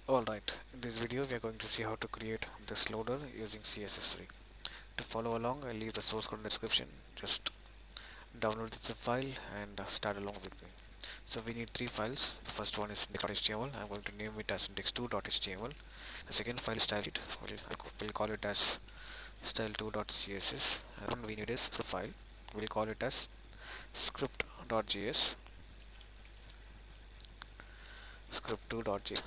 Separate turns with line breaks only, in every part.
Alright, in this video we are going to see how to create this loader using Css3. To follow along, I'll leave the source code in the description. Just download the zip file and start along with me. So we need three files. The first one is index.html. I'm going to name it as index2.html. The second file is style it. We'll call it as style2.css. And one we need is the file. We'll call it as script.js. Script2.js.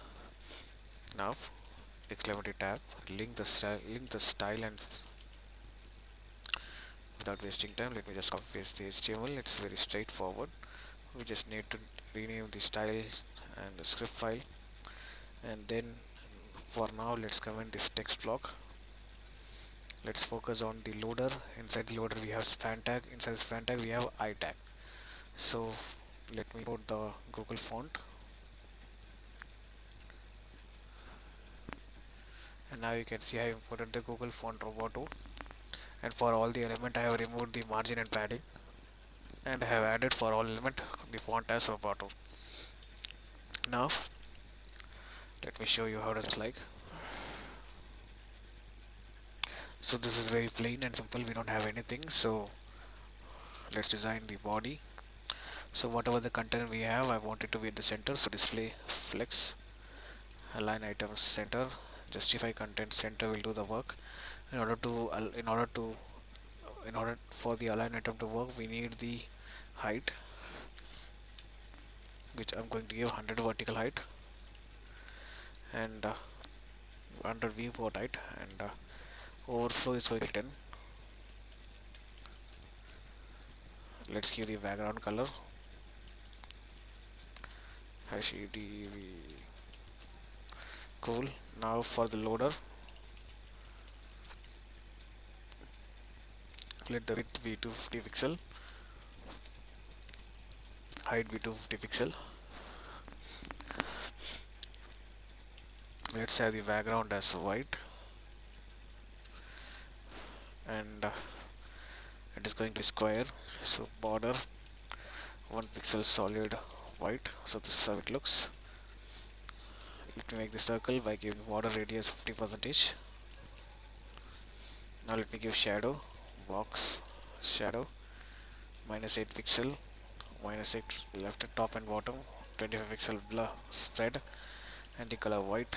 Now, exclamatory tab, link the style, and without wasting time, let me just copy paste the HTML. It's very straightforward. We just need to rename the style and the script file, and then for now let's comment this text block. Let's focus on the loader. Inside the loader we have span tag. Inside the span tag we have I tag. So let me put the Google font. And now you can see I have imported the Google font Roboto, and for all the element I have removed the margin and padding, and I have added for all element the font as Roboto. Now let me show you how it's like. So this is very plain and simple, we don't have anything, so let's design the body. So whatever the content we have, I want it to be at the center, so display flex, align items center, justify content center will do the work. In order for the align item to work, we need the height, which I'm going to give 100 vertical height, and under viewport height, and overflow is going to 10. Let's give the background color -dv. Cool. Now for the loader, let the width be 250 pixel, height be 250 pixel. Let's have the background as white, and it is going to be square, so border 1 pixel solid white. So this is how it looks. Let me make the circle by giving border radius 50%. Now let me give shadow, box shadow, -8 pixel, -8 left top and bottom, 25 pixel blur spread, and the color white.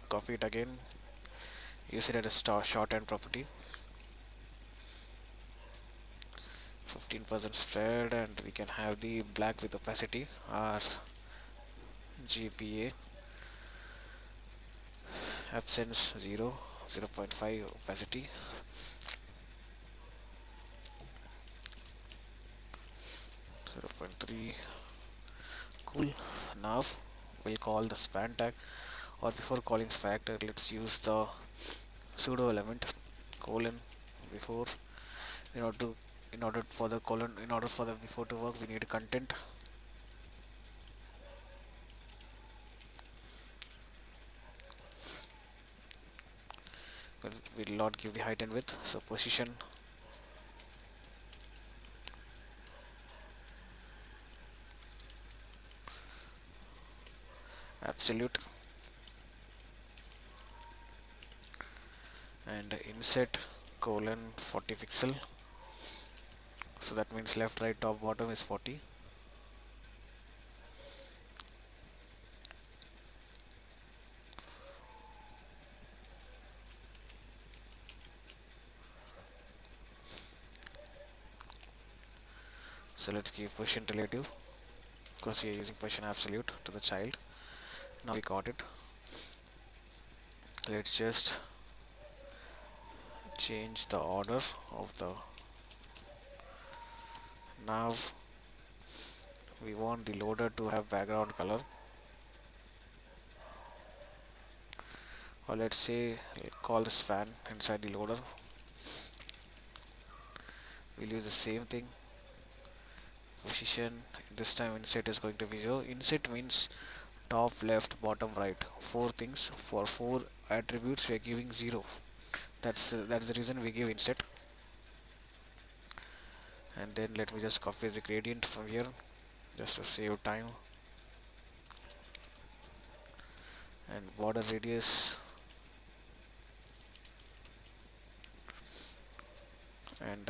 Copy it again, use it as a shorthand property, 15% spread, and we can have the black with opacity RGBA, absence 0.5 opacity, 0.3. Cool. Now we'll call the span tag, or before calling span tag, let's use the pseudo element colon before. In order for the before to work, we need content. We'll not give the height and width, so position absolute, and inset colon 40 pixel, so that means left, right, top, bottom is 40. So let's give position relative, because we are using position absolute to the child. Now we got it. Let's just change the order of the. Now we want the loader to have background color, or let's say call the span inside the loader. We'll use the same thing. Position, this time inset is going to be 0. Inset means top, left, bottom, right, 4 things. For 4 attributes we are giving 0. That's the reason we give inset. And then let me just copy the gradient from here, just to save time. and border radius, and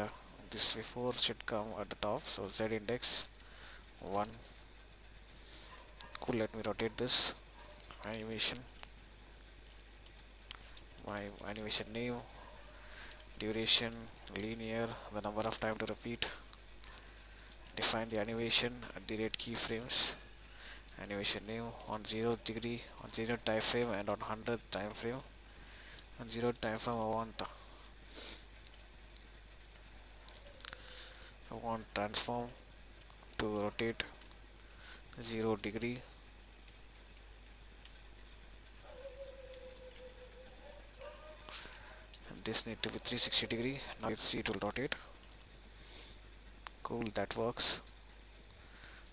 this before should come at the top, so Z index 1. Cool, let me rotate this animation. My animation name, duration, linear, the number of time to repeat. Define the animation at the rate keyframes. Animation name on 0 degree, on 0 time frame, and on 100 time frame. On 0 time frame, I want transform to rotate 0 degree. And this need to be 360 degree. Now you see it will rotate. Cool, that works.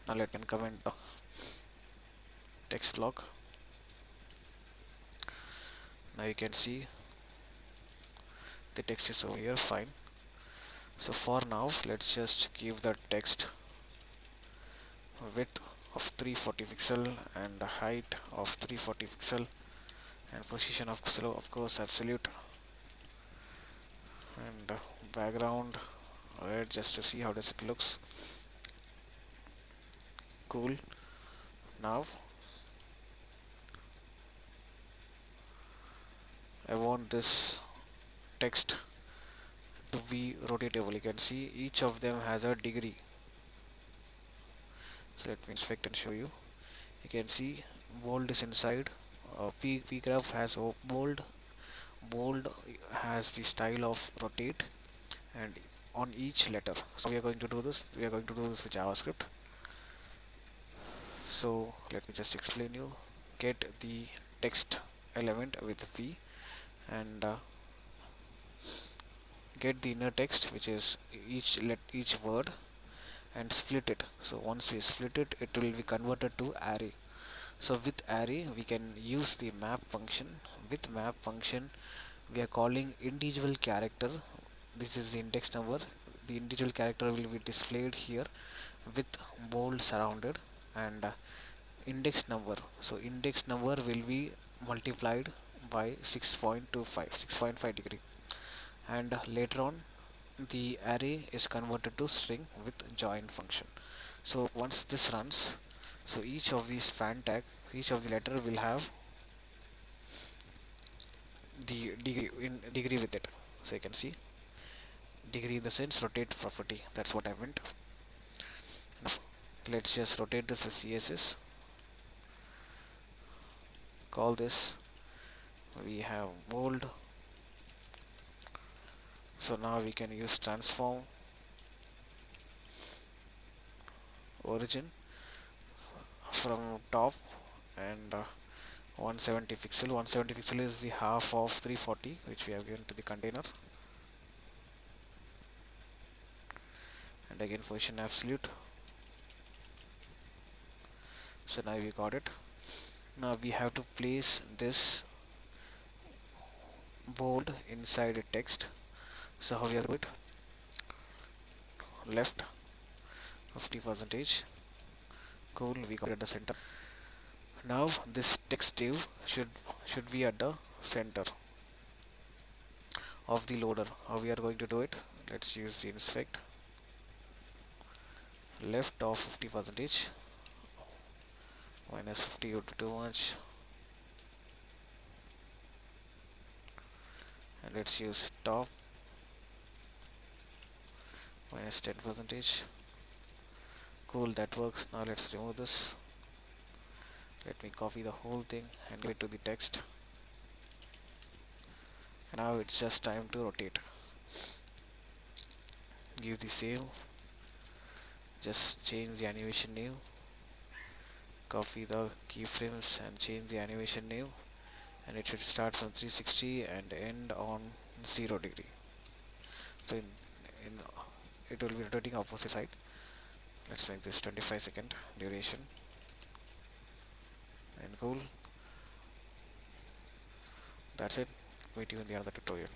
Now let me comment the text block. Now you can see the text is over here, fine. So for now, let's just give the text width of 340 pixel and the height of 340 pixel and position of course absolute, and background red just to see how does it looks. Cool. Now I want this text to be rotatable. You can see each of them has a degree. So let me inspect and show you. You can see bold is inside. P graph has bold. Bold has the style of rotate, and on each letter. So we are going to do this. We are going to do this with JavaScript. So let me just explain you. Get the text element with P, and get the inner text, which is each word, and split it. So once we split it, it will be converted to array. So with array, we can use the map function. With map function, we are calling individual character. This is the index number. The individual character will be displayed here with bold surrounded, and index number. So index number will be multiplied by 6.5 degree, and later on the array is converted to string with join function. So once this runs, so each of these span tag, each of the letter will have the degree with it. So you can see degree in the sense rotate property, that's what I meant. Now let's just rotate this with CSS. Call this, we have bold. So now we can use transform origin from top, and 170 pixel. 170 pixel is the half of 340 which we have given to the container, and again position absolute. So now we got it. Now we have to place this bold inside a text. So how we are doing it? Left 50%. Cool, we got it at the center. Now this text div should be at the center of the loader. How we are going to do it? Let's use the inspect. Left of 50%, minus 50 would be too much, and let's use top minus 10%. Cool, that works. Now let's remove this. Let me copy the whole thing and give it to the text. And now it's just time to rotate. Give the same, just change the animation name, copy the keyframes and change the animation name, and it should start from 360 and end on 0 degree. So it will be rotating opposite side. Let's make this 25-second duration, and cool. That's it. Meet you in the other tutorial.